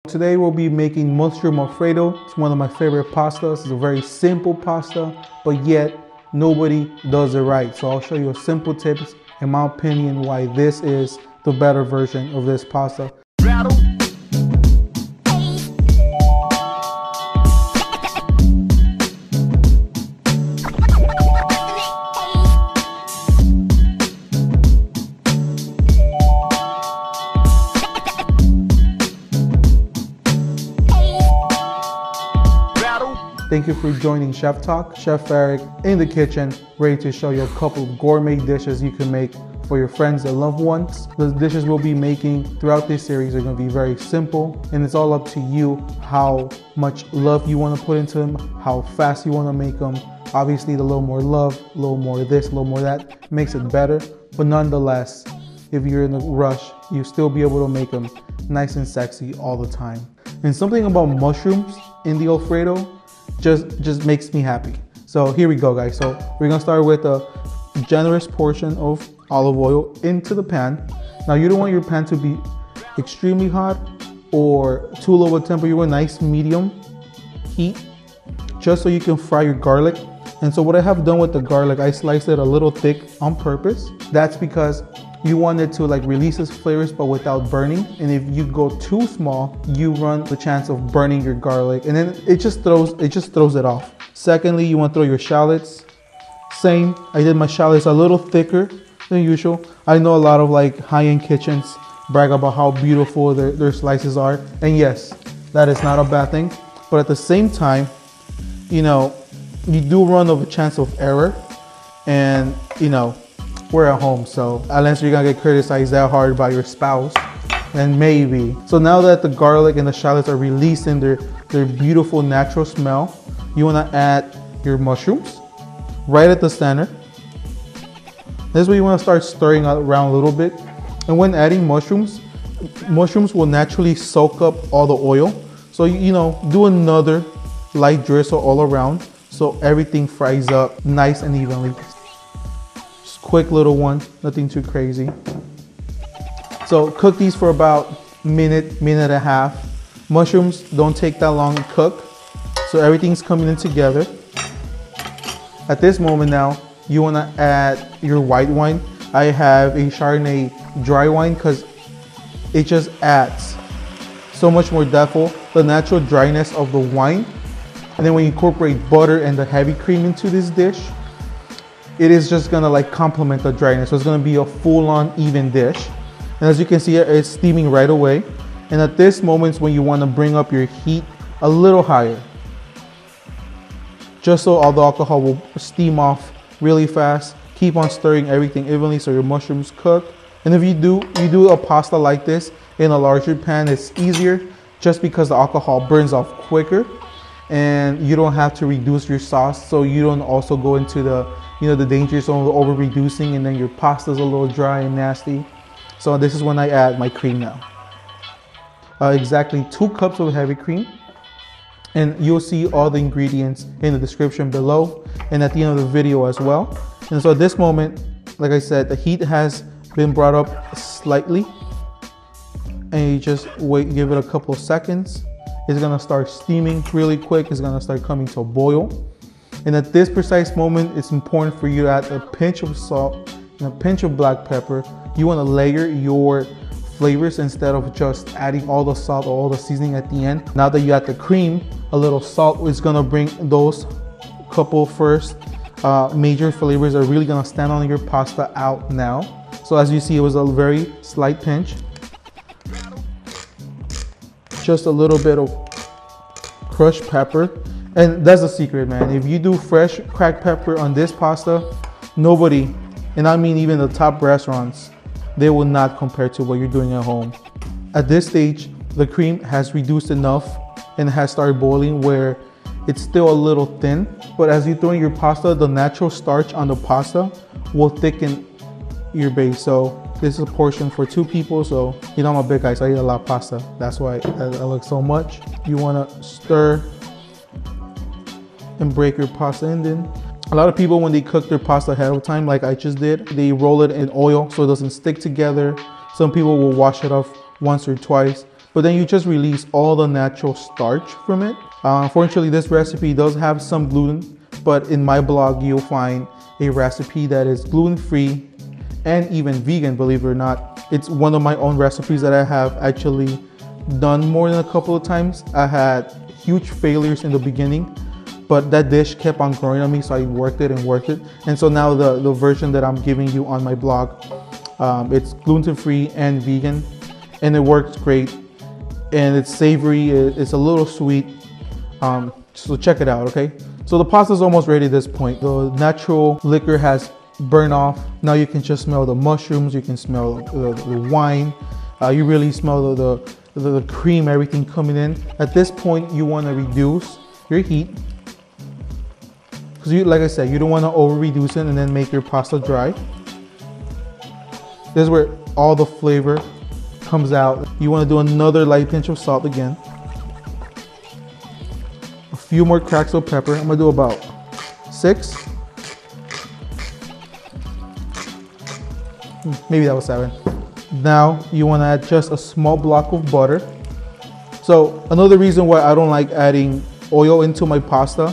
Today we'll be making mushroom Alfredo. It's one of my favorite pastas. It's a very simple pasta, but yet nobody does it right. So I'll show you a simple tips, in my opinion, why this is the better version of this pasta. Thank you for joining Chef Talk. Chef Erick in the kitchen, ready to show you a couple of gourmet dishes you can make for your friends and loved ones. The dishes we'll be making throughout this series are going to be very simple, and it's all up to you how much love you want to put into them, how fast you want to make them. Obviously, the little more love, a little more this, a little more that makes it better. But nonetheless, if you're in a rush, you still be able to make them nice and sexy all the time. And something about mushrooms in the Alfredo just makes me happy. So here we go, guys. So we're gonna start with a generous portion of olive oil into the pan. Now you don't want your pan to be extremely hot or too low a temper. You want a nice medium heat, just so you can fry your garlic. And so what I have done with the garlic, I sliced it a little thick on purpose. That's because you want it to like release its flavors but without burning. And if you go too small, you run the chance of burning your garlic, and then it just throws it off. Secondly, you want to throw your shallots. Same, I did my shallots a little thicker than usual. I know a lot of like high-end kitchens brag about how beautiful their slices are, and yes, that is not a bad thing. But at the same time, you know, you do run a chance of error, and you know, we're at home, so unless you're gonna get criticized that hard by your spouse, then maybe. So now that the garlic and the shallots are releasing their beautiful natural smell, you wanna add your mushrooms right at the center. This is where you wanna start stirring around a little bit. And when adding mushrooms will naturally soak up all the oil. So you know, do another light drizzle all around so everything fries up nice and evenly. Quick little one, nothing too crazy. So cook these for about minute and a half. Mushrooms don't take that long to cook, so everything's coming in together. At this moment now, you want to add your white wine. I have a Chardonnay dry wine because it just adds so much more depth, the natural dryness of the wine. And then when you incorporate butter and the heavy cream into this dish, it is just gonna like complement the dryness. So it's gonna be a full-on even dish. And as you can see, it's steaming right away. And at this moment is when you wanna bring up your heat a little higher, just so all the alcohol will steam off really fast. Keep on stirring everything evenly so your mushrooms cook. And if you do a pasta like this in a larger pan, it's easier just because the alcohol burns off quicker, and you don't have to reduce your sauce, so you don't also go into the danger zone of over reducing, and then your pasta's a little dry and nasty. So this is when I add my cream now. Exactly 2 cups of heavy cream. And you'll see all the ingredients in the description below and at the end of the video as well. And so at this moment, like I said, the heat has been brought up slightly. And you just wait, give it a couple of seconds. It's gonna start steaming really quick. It's gonna start coming to a boil. And at this precise moment, it's important for you to add a pinch of salt and a pinch of black pepper. You want to layer your flavors instead of just adding all the salt or all the seasoning at the end. Now that you add the cream, a little salt is going to bring those couple first major flavors that are really going to stand on your pasta out now. So as you see, it was a very slight pinch. Just a little bit of crushed pepper. And that's the secret, man. If you do fresh cracked pepper on this pasta, nobody, and I mean even the top restaurants, they will not compare to what you're doing at home. At this stage, the cream has reduced enough and has started boiling where it's still a little thin. But as you throw in your pasta, the natural starch on the pasta will thicken your base. So this is a portion for 2 people. So, you know, I'm a big guy, so I eat a lot of pasta. That's why I like so much. You want to stir and break your pasta in. Then a lot of people, when they cook their pasta ahead of time, like I just did, they roll it in oil so it doesn't stick together. Some people will wash it off once or twice, but then you just release all the natural starch from it. Unfortunately, this recipe does have some gluten, but in my blog, you'll find a recipe that is gluten-free and even vegan, believe it or not. It's one of my own recipes that I have actually done more than a couple of times. I had huge failures in the beginning, but that dish kept on growing on me, so I worked it and worked it. And so now the version that I'm giving you on my blog, it's gluten-free and vegan, and it works great. And it's savory, it's a little sweet. So check it out, okay? So the pasta is almost ready at this point. The natural liquor has burned off. Now you can just smell the mushrooms, you can smell the wine. You really smell the cream, everything coming in. At this point, you want to reduce your heat. Because like I said, you don't want to over reduce it and then make your pasta dry. This is where all the flavor comes out. You want to do another light pinch of salt again. A few more cracks of pepper. I'm going to do about 6. Maybe that was 7. Now you want to add just a small block of butter. So another reason why I don't like adding oil into my pasta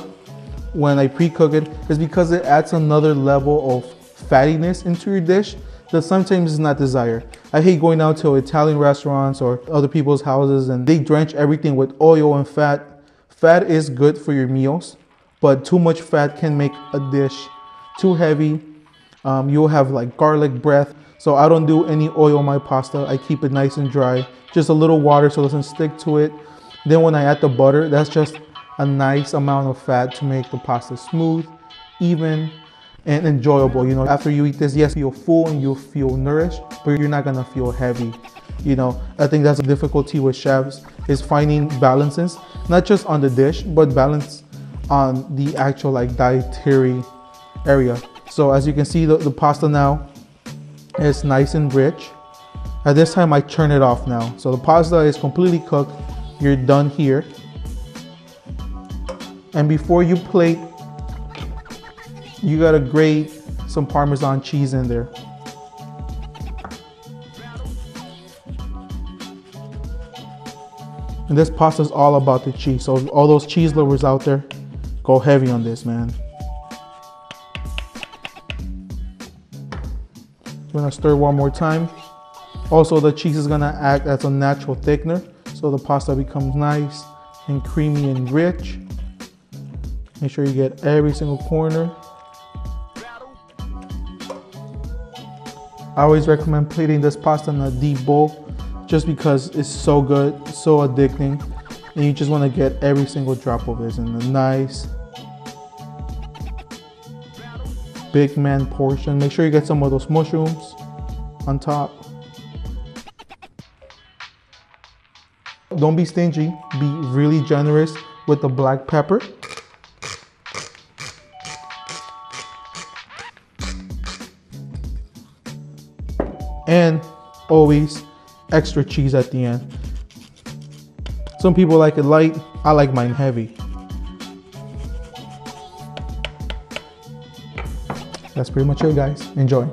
when I pre-cook it is because it adds another level of fattiness into your dish that sometimes is not desired. I hate going out to Italian restaurants or other people's houses and they drench everything with oil and fat. Fat is good for your meals, but too much fat can make a dish too heavy. You'll have like garlic breath. So I don't do any oil on my pasta. I keep it nice and dry. Just a little water so it doesn't stick to it. Then when I add the butter, that's just a nice amount of fat to make the pasta smooth, even, and enjoyable. You know, after you eat this, yes, you'll full and you'll feel nourished, but you're not gonna feel heavy. You know, I think that's a difficulty with chefs, is finding balances, not just on the dish, but balance on the actual like dietary area. So as you can see, the pasta now is nice and rich. At this time, I turn it off now. So the pasta is completely cooked. You're done here. And before you plate, you gotta grate some Parmesan cheese in there. And this pasta is all about the cheese. So all those cheese lovers out there, go heavy on this, man. I'm gonna stir one more time. Also, the cheese is gonna act as a natural thickener, so the pasta becomes nice and creamy and rich. Make sure you get every single corner. I always recommend plating this pasta in a deep bowl just because it's so good, so addicting, and you just want to get every single drop of this in a nice big man portion. Make sure you get some of those mushrooms on top. Don't be stingy, be really generous with the black pepper. And always extra cheese at the end. Some people like it light, I like mine heavy. That's pretty much it, guys. Enjoy.